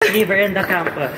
Liver in the campus.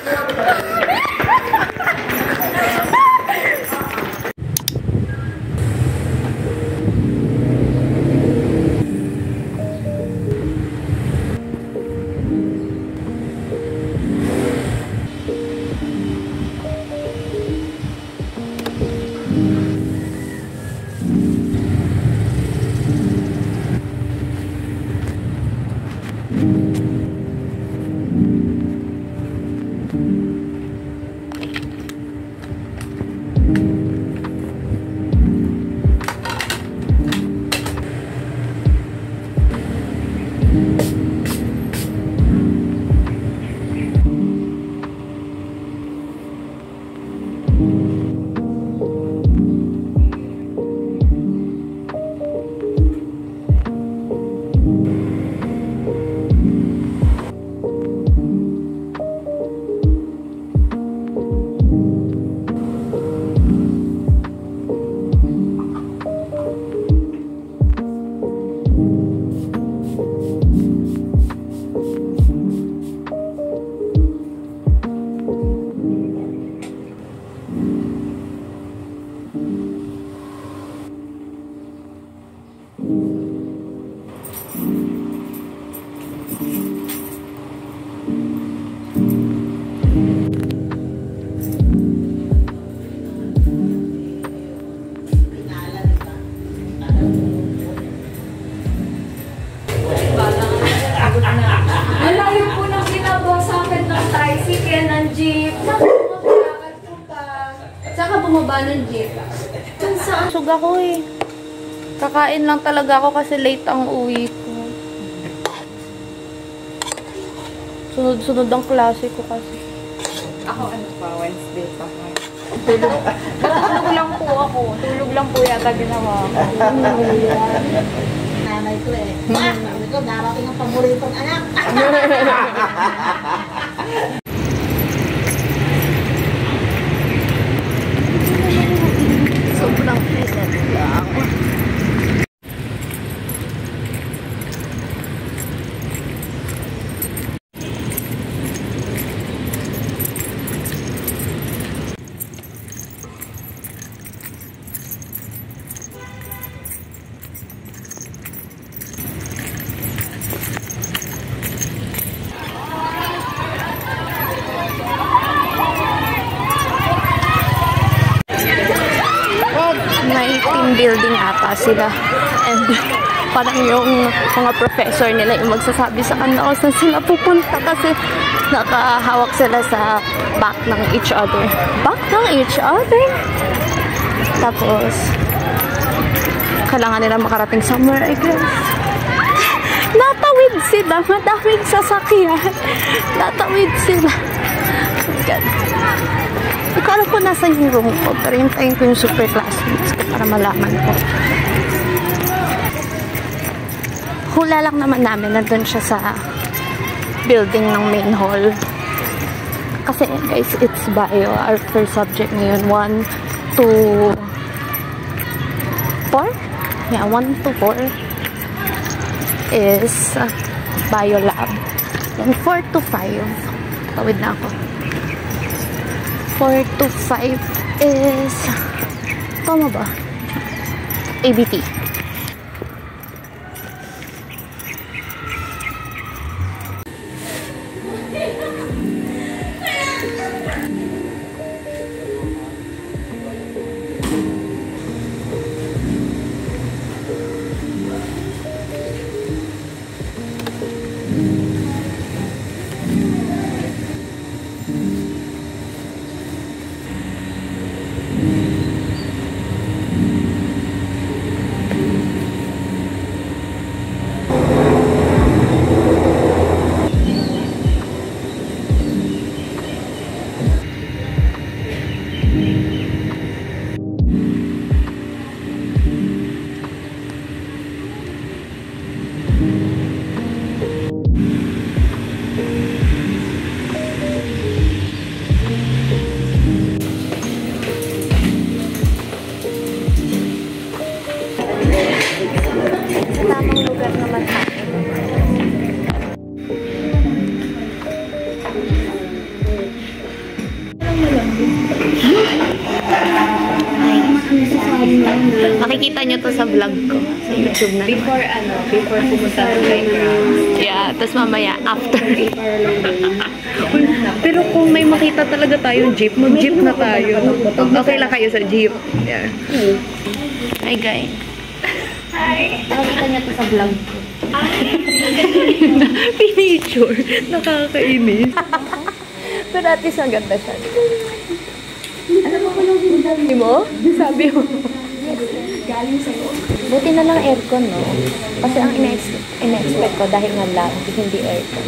Ng jeep. Sug ako eh. Kakain lang talaga ako kasi late ang uwi ko. Sunod-sunod ang klase ko kasi. Ako ano pa, Wednesday pa. Tulog lang po ako. Tulog lang po yata ginawa ko. Nanay ko eh. Sabi ko, darating ang paboritong anak. Sobrang init lang. May team building ata sila and parang yung mga professor nila yung magsasabi sa kanila kung saan sila pupunta kasi nakahawak sila sa back ng each other. Tapos kailangan nila makarating somewhere, I guess. Natawid sila, madaming sasakyan. Natawid sila. God. Hindi ko alam kung nasa yung room ko, pero hintayin ko yung super classmates ko para malaman ko. Hula lang naman namin, nandun siya sa building ng main hall. Kasi guys, it's bio. Our first subject ngayon, 1 to 4? Yeah, 1 to 4 is bio lab. Then 4 to 5, tawid na ako. 4 to 5 is, tama ba? ABT. Makikita nyo to sa vlog ko. Sa YouTube na. Before pumunta sa playground. Yeah, tapos mamaya, after. Pero kung may makita talaga tayong jeep, mag-jeep na tayo. Okay lang kayo sa jeep. Yeah. Hi, guys. Hi. Makikita nyo to sa vlog ko. Pinicture. Nakakainis. Pero at least ang ganda siya. Alam mo ko lang hindi mo? Sabi mo. Galing sa'yo. Buti na lang aircon, no? Kasi ang ina-expect ko dahil nga lang, hindi aircon.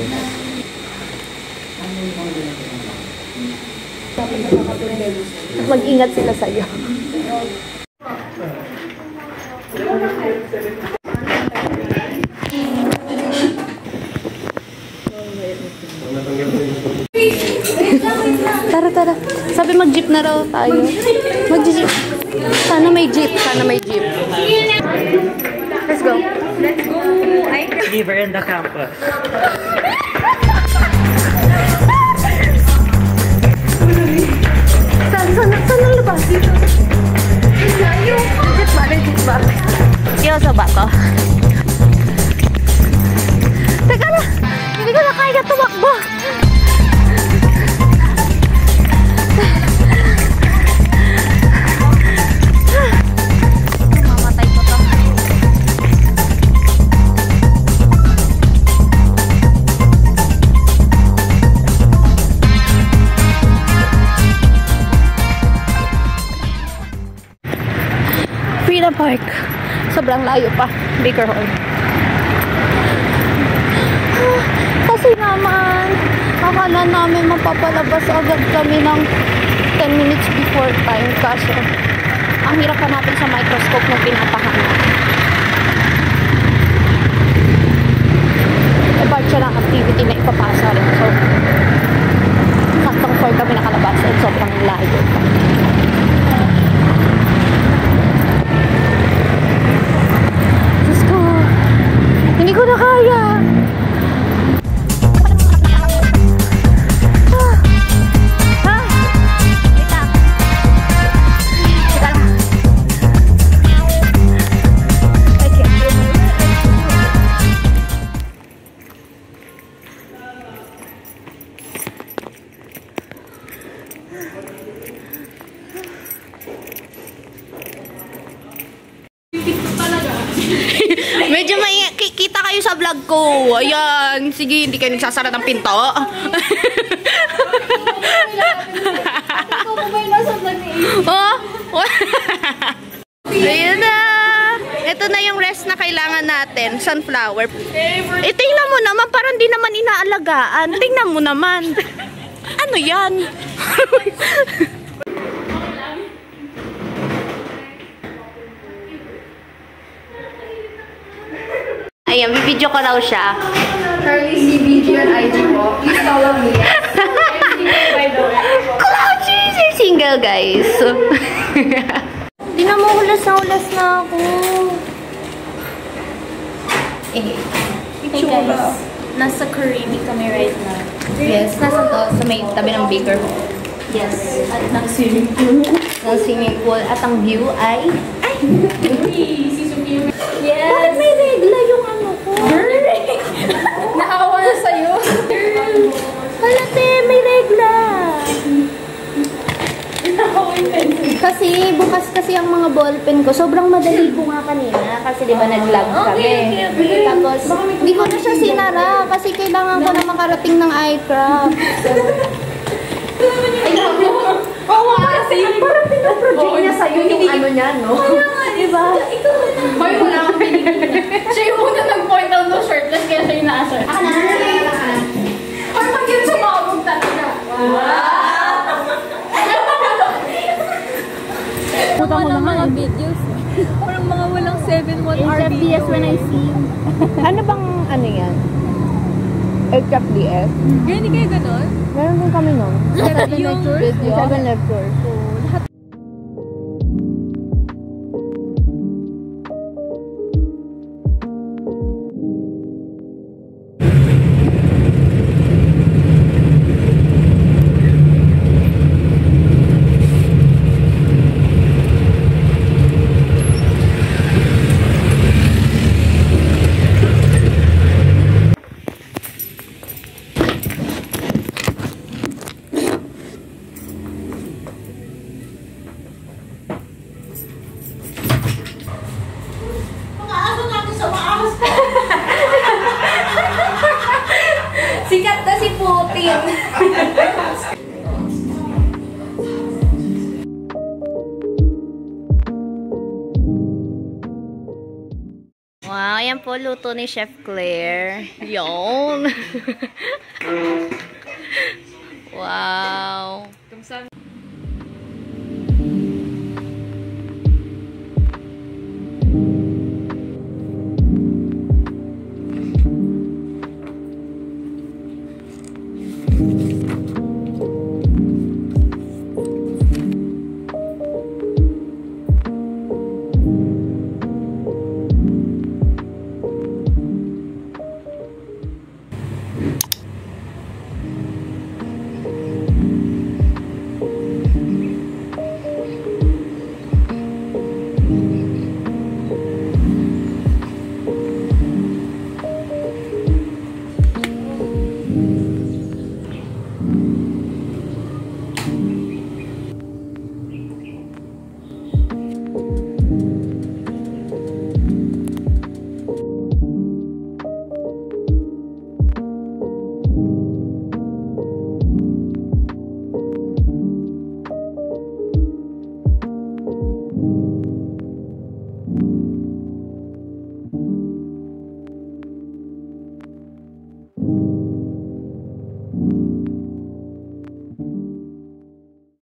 Mag-ingat sila sa'yo. Tara. Sabi mag-jeep na raw tayo. Mag-jeep. Sana may jeep. Let's go. River in the campus. Sana labas dito. Jeep ba? Yoso ba to? Teka na! Hindi ko na kaya tumakbo! Mamatay ko to. Freedom Park. Sobrang layo pa. Baker Hall. Kasi naman, akala namin mapapalabas agad kami ng 10 minutes before time. Kaso, ang hirap pa natin sa microscope nung pinapahanap. Part siya ng activity na ipapasa rin. So, saktong 4 kami nakalabas at sobrang layo pa. Diyos ko, hindi ko na kaya. Medyo may kita kayo sa vlog ko. Ayan. Sige, hindi kayo nagsasara ng pinto. Oh. Ayan na. Ito na yung rest na kailangan natin. Sunflower. Tingnan mo naman. Parang di naman inaalagaan. Tingnan mo naman. Ano yan? Ayan, bibidyo ko raw siya. Curly CBG and IG po. Please follow me. By the way. Cloudy! Single, guys. Di na mo ulas na ako. Hey guys, nasa Caribbean kami right now. Yes, nasa to, sa may tabi ng Baker. Yes, at ng swimming pool. Ng swimming pool. At ang view ay... Si Sophia. Yes! Bakit may regla yung ano ko? Nakawa na sa'yo. Halate, may regla. Kasi bukas kasi ang mga ballpen ko. Sobrang madali po nga kanina. Kasi di ba nag-vlog kami. Tapos, hindi ko na siya sinara. Kasi kailangan ko na makarating ng iCraft. Oo nga kasi. Parang pinaproject niya sa'yo yung ano niya, no? Diba? Hoy, wala akong pinigil niya. Siya yung una nag-point out no shirtless kaya siya yung na-assert. Or pag yun sumabog talaga. Puta ko mga videos. Parang mga walang 7-1 FPS when I see. Ano bang ano yan? Aircraft DF? Kaya hindi kayo ganon? Meron din kami nun. Yung video? 7 lectures. So, lahat. Wow, ayan po luto ni Chef Claire. Yun. Wow.